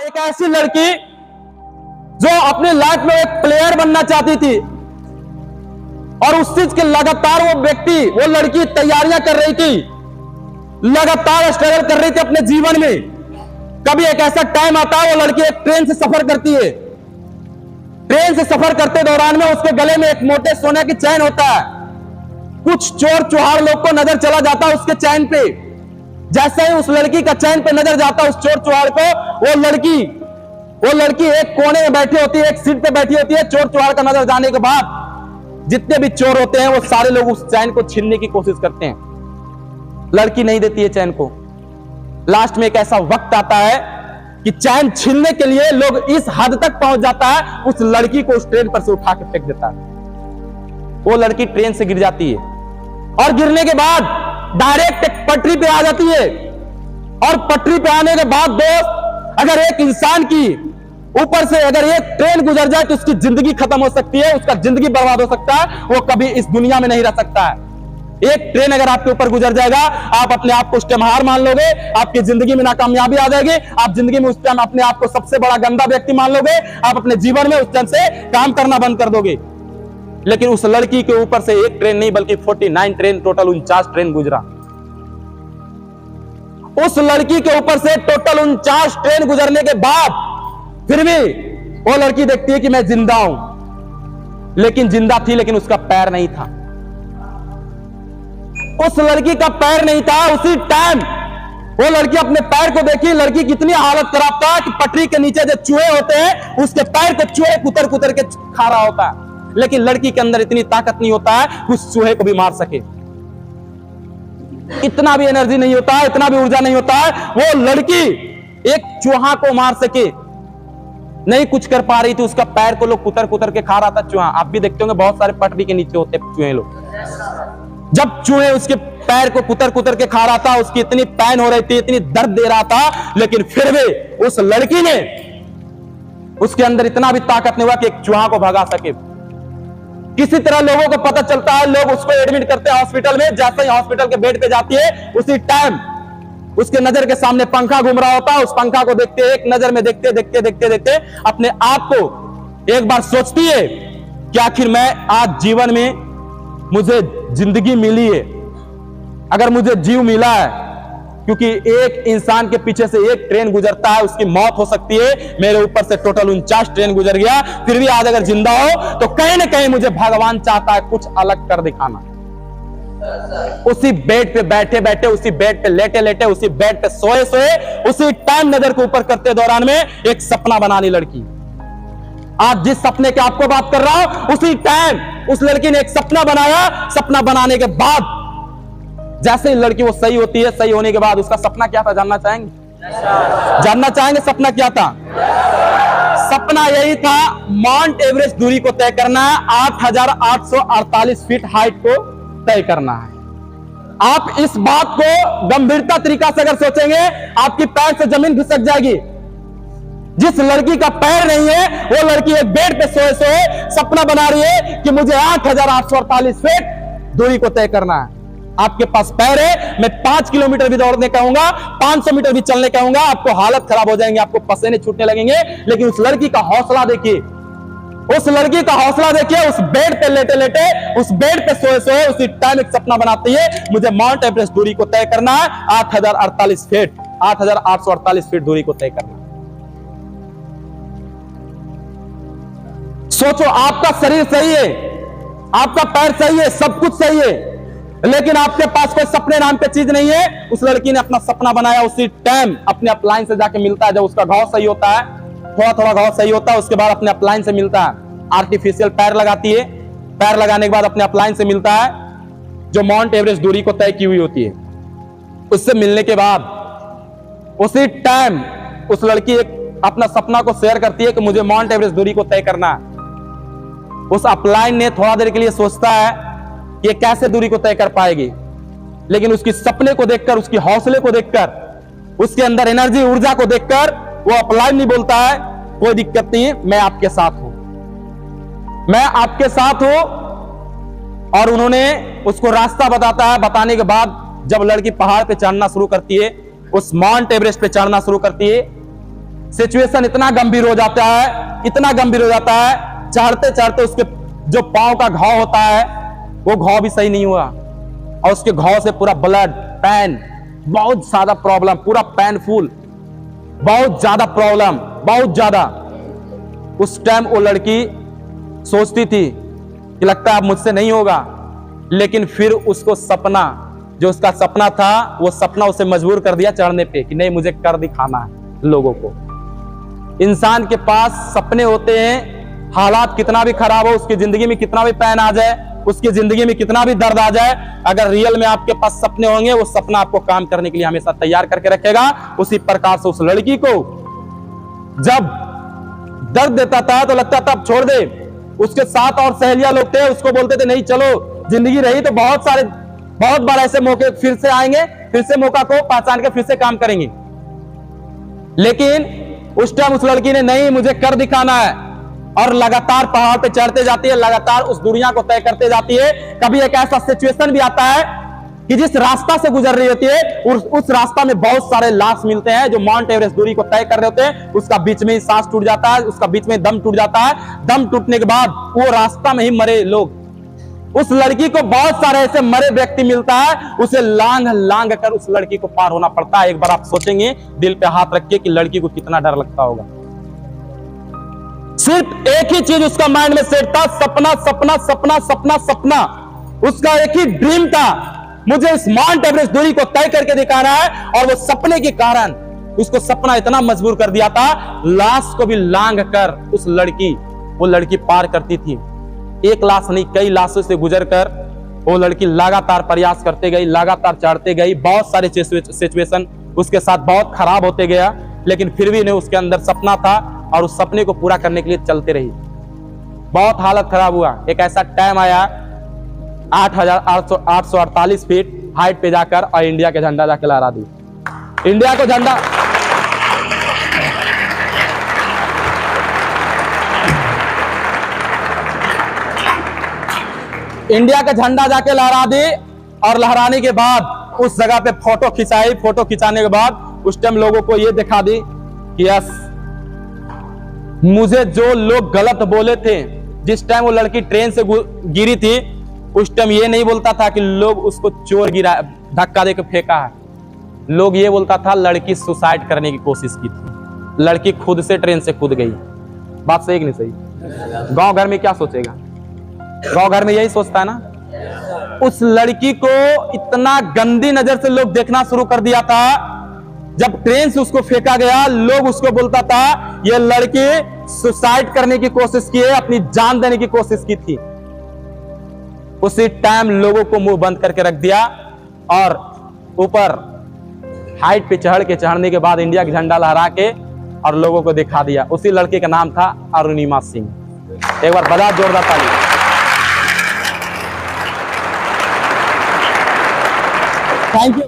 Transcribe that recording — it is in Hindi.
एक ऐसी लड़की जो अपनी लाइफ में एक प्लेयर बनना चाहती थी और उस चीज के लगातार वो लड़की तैयारियां कर रही थी, लगातार स्ट्रगल कर रही थी अपने जीवन में। कभी एक ऐसा टाइम आता है, वो लड़की एक ट्रेन से सफर करती है। ट्रेन से सफर करते दौरान में उसके गले में एक मोटे सोने की चैन होता है। कुछ चोर चुहार लोग को नजर चला जाता है उसके चैन पे। जैसे ही उस लड़की का चैन पे नजर जाता है उस चोर चुहार को, वो लड़की एक कोने में बैठी होती है, एक सीट पे बैठी होती है। चोर चुहार का नजर जाने के बाद जितने भी चोर होते हैं वो सारे लोग उस चैन को छीनने की कोशिश करते हैं। लड़की नहीं देती है चैन को। लास्ट में एक ऐसा वक्त आता है कि चैन छीनने के लिए लोग इस हद तक पहुंच जाता है, उस लड़की को उस ट्रेन पर से उठा के फेंक देता है। वो लड़की ट्रेन से गिर जाती है और गिरने के बाद डायरेक्ट एक पटरी पे आ जाती है। और पटरी पे आने के बाद दोस्त, अगर एक इंसान की ऊपर से अगर एक ट्रेन गुजर जाए तो उसकी जिंदगी खत्म हो सकती है, उसका जिंदगी बर्बाद हो सकता है, वो कभी इस दुनिया में नहीं रह सकता है। एक ट्रेन अगर आपके ऊपर गुजर जाएगा, आप अपने आप को उस टाइम हार मान लोगे, आपकी जिंदगी में नाकामयाबी आ जाएगी, आप जिंदगी में उस टाइम अपने आप को सबसे बड़ा गंदा व्यक्ति मान लोगे, आप अपने जीवन में उस टाइम से काम करना बंद कर दोगे। लेकिन उस लड़की के ऊपर से एक ट्रेन नहीं बल्कि 49 ट्रेन, टोटल 49 ट्रेन गुजरा। उस लड़की के ऊपर से टोटल 49 ट्रेन गुजरने के बाद फिर भी वो लड़की देखती है कि मैं जिंदा हूं, लेकिन जिंदा थी लेकिन उसका पैर नहीं था। उस लड़की का पैर नहीं था। उसी टाइम वो लड़की अपने पैर को देखी। लड़की कितनी हालत खराब था कि पटरी के नीचे जो चूहे होते हैं उसके पैर को चूहे कुतर कुतर के खा रहा होता है, लेकिन लड़की के अंदर इतनी ताकत नहीं होता है कि उस चूहे को भी मार सके। इतना भी एनर्जी नहीं होता है, इतना भी ऊर्जा नहीं होता है, वो लड़की एक चूहा को मार सके। नहीं कुछ कर पा रही थी, उसका पैर को लोग कुतर कुतर के खा रहा था चूहा। आप भी देखते होंगे बहुत सारे पटरी के नीचे होते चूहे लोग। जब चूहे उसके पैर को कुतर कुतर के खा रहा था, उसकी इतनी पैन हो रही थी, इतनी दर्द दे रहा था, लेकिन फिर भी उस लड़की ने, उसके अंदर इतना भी ताकत नहीं हुआ कि एक चूहा को भगा सके। किसी तरह लोगों को पता चलता है, लोग उसको एडमिट करते हैं हॉस्पिटल में। जैसे ही हॉस्पिटल के बेड पे जाती है, उसी टाइम उसके नजर के सामने पंखा घूम रहा होता है। उस पंखा को देखते, एक नजर में देखते देखते देखते देखते अपने आप को एक बार सोचती है कि आखिर मैं आज जीवन में मुझे जिंदगी मिली है, अगर मुझे जीव मिला है, क्योंकि एक इंसान के पीछे से एक ट्रेन गुजरता है, उसकी मौत हो सकती है। मेरे ऊपर से टोटल 49 ट्रेन गुजर गया, फिर भी आज अगर जिंदा हो तो कहीं ना कहीं मुझे भगवान चाहता है कुछ अलग कर दिखाना। उसी बेड पे बैठे बैठे, उसी बेड पे लेटे लेटे, उसी बेड पे सोए सोए, उसी टाइम नजर को ऊपर करते दौरान में एक सपना बना ली लड़की। आज जिस सपने की आपको बात कर रहा हूं, उसी टाइम उस लड़की ने एक सपना बनाया। सपना बनाने के बाद जैसे ही लड़की वो सही होती है, सही होने के बाद उसका सपना क्या था जानना चाहेंगे? जानना चाहेंगे सपना क्या था? सपना यही था, माउंट एवरेस्ट दूरी को तय करना है, 8,848 फीट हाइट को तय करना है। आप इस बात को गंभीरता तरीका से अगर सोचेंगे, आपकी पैर से जमीन खिसक जाएगी। जिस लड़की का पैर नहीं है, वो लड़की एक बेड पे सोए सोए सपना बना रही है कि मुझे 8,848 फीट दूरी को तय करना है। आपके पास पैर है, मैं 5 किलोमीटर भी दौड़ने कहूंगा, 500 मीटर भी चलने कहूंगा, आपको हालत खराब हो जाएंगे, आपको पसीने छूटने लगेंगे। लेकिन उस लड़की का हौसला देखिए, उस लड़की का हौसला देखिए। उस बेड पे लेटे लेटे, उस बेड पे सोए सोए उसी टाइम एक सपना बनाती है, मुझे माउंट एवरेस्ट दूरी को तय करना है, 8,048 फीट, 8,848 फीट दूरी को तय करना है। सोचो, आपका शरीर सही है, आपका पैर सही है, सब कुछ सही है, लेकिन आपके पास कोई सपने नाम की चीज नहीं है। उस लड़की ने अपना सपना बनाया, उसी टाइम अपने अपलाइन से जाके मिलता है। जब उसका घाव सही होता है, थोड़ा थोड़ा घाव सही होता है, उसके बाद अपने अपलाइन से मिलता है। आर्टिफिशियल पैर लगाती है, पैर लगाने के बाद अपने अपलाइन से मिलता है, जो माउंट एवरेस्ट दूरी को तय की हुई होती है। उससे मिलने के बाद उसी टाइम उस लड़की एक अपना सपना को शेयर करती है कि मुझे माउंट एवरेस्ट दूरी को तय करना है। उस अपलाइन ने थोड़ा देर के लिए सोचता है ये कैसे दूरी को तय कर पाएगी, लेकिन उसकी सपने को देखकर, उसकी हौसले को देखकर, उसके अंदर एनर्जी, ऊर्जा को देखकर वो अपलाइन नहीं बोलता है कोई दिक्कत नहीं, मैं आपके साथ हूं, मैं आपके साथ हूं। और उन्होंने उसको रास्ता बताता है। बताने के बाद जब लड़की पहाड़ पे चढ़ना शुरू करती है, उस माउंट एवरेस्ट पे चढ़ना शुरू करती है, सिचुएशन इतना गंभीर हो जाता है, इतना गंभीर हो जाता है, चढ़ते चढ़ते उसके जो पांव का घाव होता है वो घाव भी सही नहीं हुआ और उसके घाव से पूरा ब्लड, पेन, बहुत ज्यादा प्रॉब्लम, पूरा पेनफुल, बहुत ज्यादा प्रॉब्लम, बहुत ज्यादा। उस टाइम वो लड़की सोचती थी कि लगता है अब मुझसे नहीं होगा, लेकिन फिर उसको सपना, जो उसका सपना था, वो सपना उसे मजबूर कर दिया चढ़ने पे कि नहीं, मुझे कर दिखाना है लोगों को। इंसान के पास सपने होते हैं, हालात कितना भी खराब हो, उसकी जिंदगी में कितना भी पैन आ जाए, उसकी जिंदगी में कितना भी दर्द आ जाए, अगर रियल में आपके पास सपने होंगे, वो सपना आपको काम करने के लिए हमेशा तैयार करके रखेगा। उसी प्रकार से उस लड़की को जब दर्द देता था तो लगता था अब छोड़ दे। उसके साथ और सहेलियां लोग थे, उसको बोलते थे नहीं चलो, जिंदगी रही तो बहुत बार ऐसे मौके फिर से आएंगे, फिर से मौका को पहचान के फिर से काम करेंगे। लेकिन उस टाइम उस लड़की ने नहीं, मुझे कर दिखाना है, और लगातार पहाड़ पे चढ़ते जाती है, लगातार उस दुनिया को तय करते जाती है। कभी एक ऐसा सिचुएशन भी आता है कि जिस रास्ता से गुजर रही होती है उस रास्ता में बहुत सारे लाश मिलते हैं जो माउंट एवरेस्ट दूरी को तय कर रहे होते हैं। उसका बीच में ही सांस टूट जाता है, उसका बीच में दम टूट जाता है। दम टूटने के बाद वो रास्ता में ही मरे लोग। उस लड़की को बहुत सारे ऐसे मरे व्यक्ति मिलता है, उसे लांग लांग कर उस लड़की को पार होना पड़ता है। एक बार आप सोचेंगे, दिल पे हाथ रख के, कि लड़की को कितना डर लगता होगा। सिर्फ एक ही चीज उसका माइंड में सेट था, सपना सपना सपना सपना सपना। उसका एक ही ड्रीम था, मुझे इस माउंट एवरेस्ट दूरी को तय करके दिखाना है। और वो सपने के कारण उसको सपना इतना मजबूर कर दिया था, लाश को भी लांग कर वो लड़की पार करती थी। एक लाश नहीं, कई लाशों से गुजर कर वो लड़की लगातार प्रयास करते गई, लगातार चढ़ते गई। बहुत सारे सिचुएशन उसके साथ बहुत खराब होते गया, लेकिन फिर भी नहीं, उसके अंदर सपना था और उस सपने को पूरा करने के लिए चलते रही। बहुत हालत खराब हुआ। एक ऐसा टाइम आया 8,848 फीट हाइट पे जाकर और इंडिया का झंडा जाके लहरा दी। इंडिया का झंडा जाके लहरा दी। और लहराने के बाद उस जगह पे फोटो खिंचाई। फोटो खिंचाने के बाद उस टाइम लोगों को ये दिखा दी कि यस, मुझे जो लोग गलत बोले थे, जिस टाइम वो लड़की ट्रेन से गिरी थी, उस टाइम ये नहीं बोलता था कि लोग उसको चोर गिरा, धक्का देकर फेंका है। लोग ये बोलता था लड़की सुसाइड करने की कोशिश की थी, लड़की खुद से ट्रेन से कूद गई। बात सही कि नहीं सही? गांव घर में क्या सोचेगा? गांव घर में यही सोचता है ना। उस लड़की को इतना गंदी नजर से लोग देखना शुरू कर दिया था। जब ट्रेन से उसको फेंका गया, लोग उसको बोलता था ये लड़की सुसाइड करने की कोशिश की है, अपनी जान देने की कोशिश की थी। उसी टाइम लोगों को मुंह बंद करके रख दिया और ऊपर हाइट पे चढ़ने के बाद इंडिया का झंडा लहरा के और लोगों को दिखा दिया। उसी लड़के का नाम था अरुणिमा सिंह। एक बार बड़ा जोरदार ताली। Thank you.